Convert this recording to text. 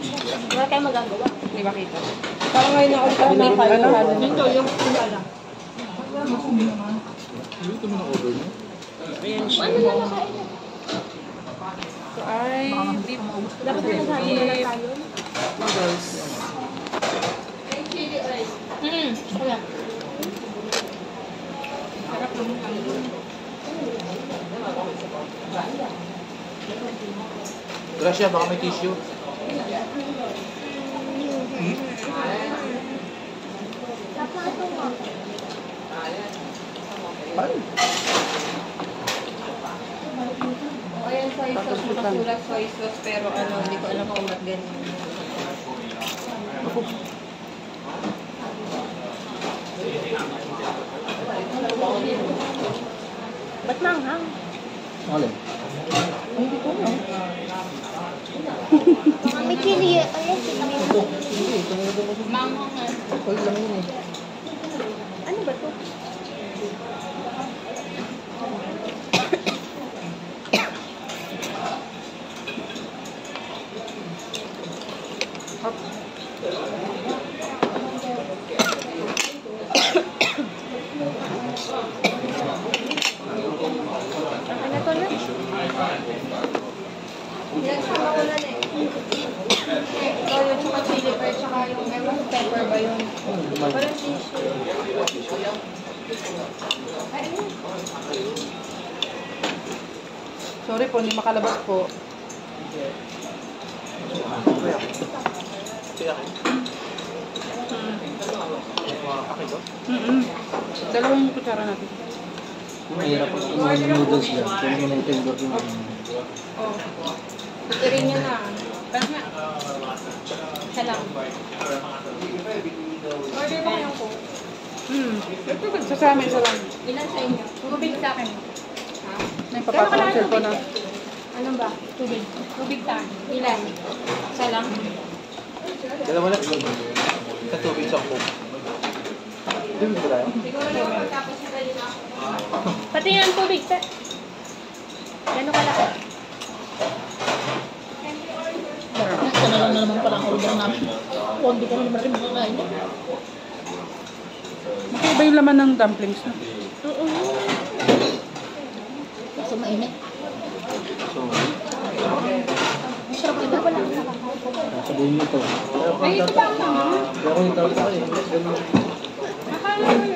Wala tayong magagawa. Hindi makita. Parang ngayon na ulit ako nakakala. Dito yung pinala. Ito mo na-order mo? Ayan siya. Ano na nakain niya? Ito ay beef Dapat na nagsabi na lang tayo. noodles. Wala. Gracia, baka may tissue. Ay! Ayan, soy sauce. Nakasulat soy sauce. Pero ano, hindi ko alam kung ba't ganyan. Ba't manghang? Alin? Hindi ko alam. May chili. Ayan, chili. Hindi, tumulog mo siya. Manghang nga. Oil lang yun eh. Ano ba to? Ano to na? Pinagsama ko na eh. Toyo, tsaka chili pepper, tsaka yung ewan pepper ba yun? Parang tissue. Sorry po, hindi makalabas po. Dalawang kutsara natin. Mahirap po yung noodles yan. Kung mo na yung yung Oh. Tuturin nyo na. Tama. Siya lang. Order mo kayong Coke. Ito, sa amin, sa lang. Ilan sa inyo? Tubig sa akin. Ha? Nagpapasok ng cellphone na. Ano ba? Tubig. Tubig ta. Ilan? Isa lang. Dalawa na. Katubig sa Coke. Dumi ba tayo? Siguro naman pagkapos na tayo na. Pati yan tubig. Gano'n kalaki? Ito na lang naman parang order namin. Kung hindi kami naman rin makakain. Iba yung laman ng dumplings na. So mainit. So, Masarap ito pala. sabihin mo ito. Pero kung ito lang naman. Pero kung ito lang tayo. Akala mo